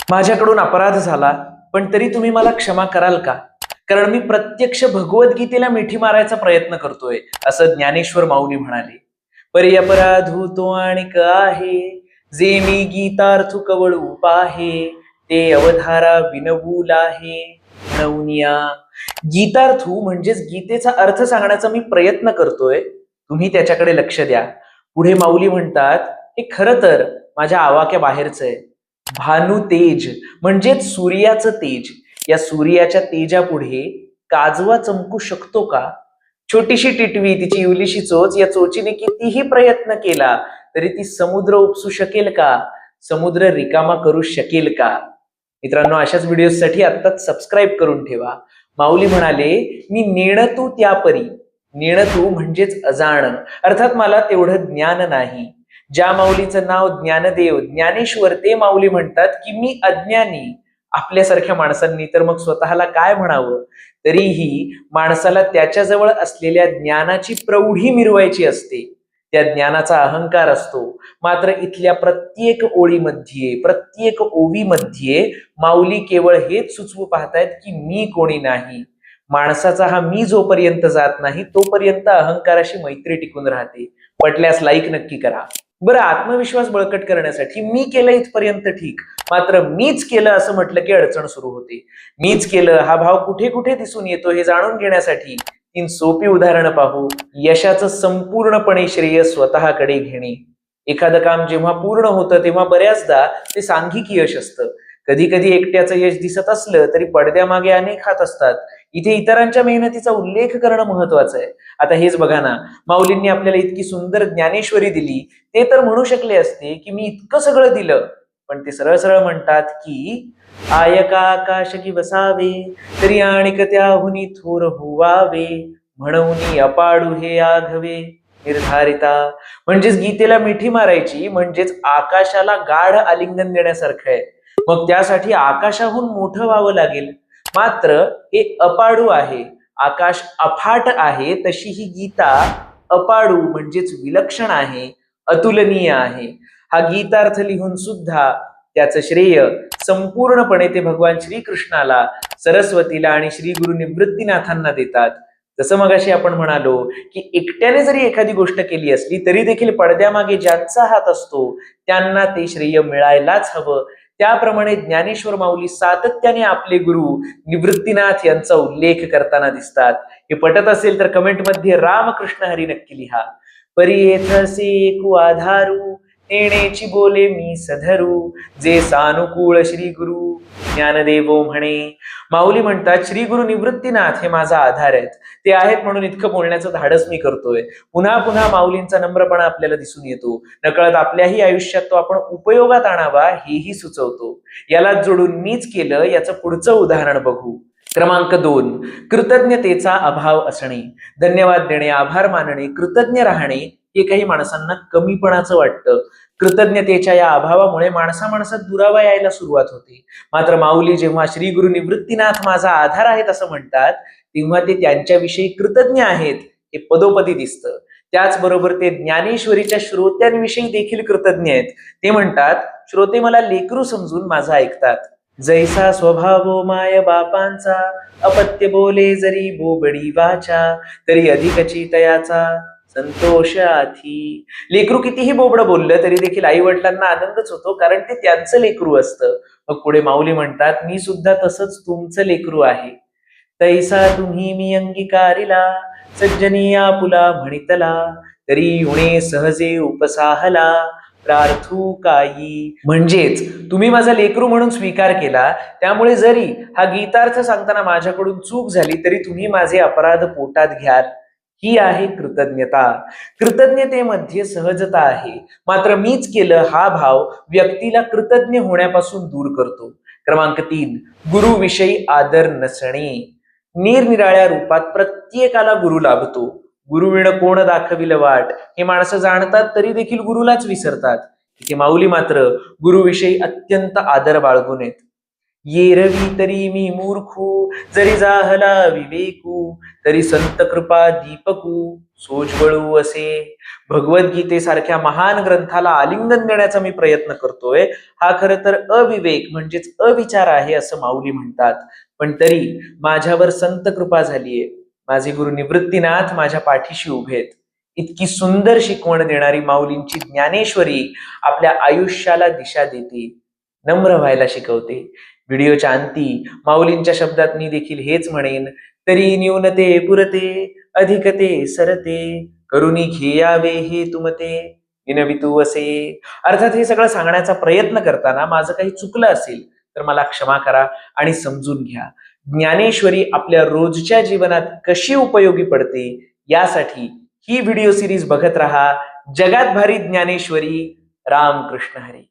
माझ्याकडून अपराध झाला, पण तरी तुम्ही मला क्षमा कराल का? कारण मी प्रत्यक्ष भगवद्गीतेला मिठी मारायचा प्रयत्न करतोय, असं ज्ञानेश्वर माऊली म्हणाले. परी अपराधू तो आणिक आहे, जे मी गीतार्थू कवळू पाहे, ते अवधारा विनवूल आहे म्हणून या. गीतार्थू म्हणजेच गीतेचा अर्थ सांगण्याचा मी प्रयत्न करतोय, तुम्ही त्याच्याकडे लक्ष द्या. पुढे माऊली म्हणतात, हे खरं तर माझ्या आवाक्या बाहेरचं आहे. भानू तेज म्हणजेच सूर्याचं तेज. या सूर्याच्या तेजापुढे काजवा चमकू शकतो का? छोटीशी टिटवी, तिची इवलीशी चोच, या चोचीने कितीही प्रयत्न केला तरी ती समुद्र उपसू शकेल का? समुद्र रिकामा करू शकेल का? मित्रांनो, अशाच व्हिडिओसाठी आत्ताच सबस्क्राईब करून ठेवा. माऊली म्हणाले, मी नेणतू त्यापरी. नेणतू म्हणजेच अजाण, अर्थात मला तेवढं ज्ञान नाही. ज्या माऊलीचं नाव ज्ञानदेव ज्ञानेश्वर, ते माऊली म्हणतात की मी अज्ञानी. आपल्यासारख्या माणसांनी तर मग स्वतःला काय म्हणावं? तरीही माणसाला त्याच्याजवळ असलेल्या ज्ञानाची प्रौढी मिरवायची असते, त्या ज्ञानाचा अहंकार असतो. मात्र इथल्या प्रत्येक ओळीमध्ये, प्रत्येक ओवीमध्ये माऊली केवळ हेच सुचवू पाहतायत की मी कोणी नाही. माणसाचा हा मी जोपर्यंत जात नाही तोपर्यंत अहंकाराशी मैत्री टिकून राहते. पटल्यास लाईक नक्की करा. बरं, आत्मविश्वास बळकट करण्यासाठी मी केलं इथपर्यंत ठीक, मात्र मीच केलं असं म्हटलं की अडचण सुरू होते. मीच केलं हा भाव कुठे कुठे दिसून येतो हे जाणून घेण्यासाठी 3 सोपी उदाहरणं पाहू. यशाचं संपूर्णपणे श्रेय स्वतःकडे घेणे. एखादं काम जेव्हा पूर्ण होतं तेव्हा बऱ्याचदा ते सांघिक यश असतं. कधी कधी एकट्याचं यश दिसत असलं तरी पडद्यामागे अनेक हात असतात. इथे इतरांच्या मेहनतीचा उल्लेख करणं महत्वाचं आहे. आता हेच बघा ना, माऊलींनी आपल्याला इतकी सुंदर ज्ञानेश्वरी दिली, ते तर म्हणू शकले असते की मी इतकं सगळं दिलं, पण ते सरळ सरळ म्हणतात की आयका आकाश की बसावे, तरी आणिक त्याहुनी थोर होवावे, म्हणून अपाडू हे आघवे निर्धारिता. म्हणजेच गीतेला मिठी मारायची म्हणजेच आकाशाला गाढ आलिंगन देण्यासारखं आहे. मग त्यासाठी आकाशाहून मोठं व्हावं लागेल. मात्र हे अपाडू आहे, आकाश अफाट आहे, तशी ही गीता अपाडू म्हणजेच विलक्षण आहे, अतुलनीय आहे. हा गीतार्थ लिहून सुद्धा त्याचं श्रेय संपूर्णपणे ते भगवान श्रीकृष्णाला, सरस्वतीला आणि श्री गुरु निवृत्तीनाथांना देतात. जसं मगाशी आपण म्हणालो की एकट्याने जरी एखादी गोष्ट केली असली तरी देखील पडद्यामागे ज्यांचा हात असतो त्यांना ते श्रेय मिळायलाच हवं. त्याप्रमाणे ज्ञानेश्वर माऊली सातत्याने आपले गुरु निवृत्तीनाथ यांचा उल्लेख करताना दिसतात. हे पटत असेल तर कमेंटमध्ये रामकृष्ण हरी नक्की लिहा. परी येथसे एकू आधारू, येण्याची बोले मी सधरू, जे सानुकूळ श्री गुरु ज्ञानदेवो म्हणे. माऊली म्हणतात, श्री गुरु निवृत्तीनाथ हे माझा आधार आहेत. ते आहेत म्हणून इतकं बोलण्याचं धाडस मी करतोय. पुन्हा पुन्हा माऊलींचा नम्रपणा आपल्याला दिसून येतो. नकळत आपल्याही आयुष्यात तो आपण उपयोगात आणावा हेही सुचवतो. याला जोडून मीच केलं याचं पुढचं उदाहरण बघू. क्रमांक 2, कृतज्ञतेचा अभाव असणे. धन्यवाद देणे, आभार मानणे, कृतज्ञ राहणे हे काही माणसांना कमीपणाचं वाटतं. कृतज्ञतेच्या या अभावामुळे माणसात दुरावा यायला सुरुवात होते. मात्र माऊली जेव्हा श्री गुरु निवृत्तीनाथ माझा आधार आहेत असं म्हणतात तेव्हा ते त्यांच्याविषयी कृतज्ञ आहेत हे पदोपदी दिसतं. त्याचबरोबर ते ज्ञानेश्वरीच्या श्रोत्यांविषयी देखील कृतज्ञ आहेत. ते म्हणतात, श्रोते मला लेकरू समजून माझं ऐकतात. जैसा स्वभाव माय बापांचा, अपत्य बोले जरी बोबडी वाचा, तरी अधिकची तयाचा संतोष आधी. लेकरू कितीही बोबडं बोललं तरी देखील आई वडिलांना आनंदच होतो, कारण ते त्यांचं लेकरू असतं. मग पुढे माऊली म्हणतात, मी सुद्धा तसंच तुमचं लेकरू आहे. तैसा तुम्ही मी अंगीकारिला, सज्जनी आपुला म्हणितला, तरी उणे सहजे उपसाहला, प्रार्थू काही. म्हणजेच तुम्ही माझा लेकरू म्हणून स्वीकार केला, त्यामुळे जरी हा गीतार्थ सांगताना माझ्याकडून चूक झाली तरी तुम्ही माझे अपराध पोटात घ्याल. ही आहे कृतज्ञता. कृतज्ञतेमध्ये सहजता आहे. मात्र मीच केलं हा भाव व्यक्तीला कृतज्ञ होण्यापासून दूर करतो. क्रमांक 3, गुरुविषयी आदर नसणे. निरनिराळ्या रूपात प्रत्येकाला गुरु लाभतो. गुरुविण कोण दाखविल वाट हे माणसं जाणतात तरी देखील गुरुलाच विसरतात. इथे माऊली मात्र गुरुविषयी अत्यंत आदर बाळगून आहेत. येरवी तरी मी मूर्खू, जरी जाहला विवेकू, तरी संत कृपा दीपकू, सोजवळू असे. भगवद्गीतेसारख्या महान ग्रंथाला आलिंगन देण्याचा मी प्रयत्न करतोय. हा खरं तर अविवेक म्हणजेच अविचार आहे असं माऊली म्हणतात. पण तरी माझ्यावर संत कृपा झालीये. माझे गुरु निवृत्तीनाथ माझ्या पाठीशी उभेत. इतकी सुंदर शिकवण देणारी माऊलींची ज्ञानेश्वरी आपल्या आयुष्याला दिशा देते, नम्र व्हायला शिकवते. व्हिडिओच्या अंती माऊलींच्या शब्दात मी देखील हेच म्हणेन, तरी न्यूनते पुरते, अधिकते सरते, करुणी घेयावे हे तुमते, विनवितू असे. अर्थात हे सगळं सांगण्याचा प्रयत्न करताना माझं काही चुकलं असेल तर मला क्षमा करा आणि समजून घ्या. ज्ञानेश्वरी आपल्या रोजच्या जीवनात कशी उपयोगी पडते यासाठी ही व्हिडिओ सिरीज बघत राहा. जगात भारी ज्ञानेश्वरी. रामकृष्ण हरी.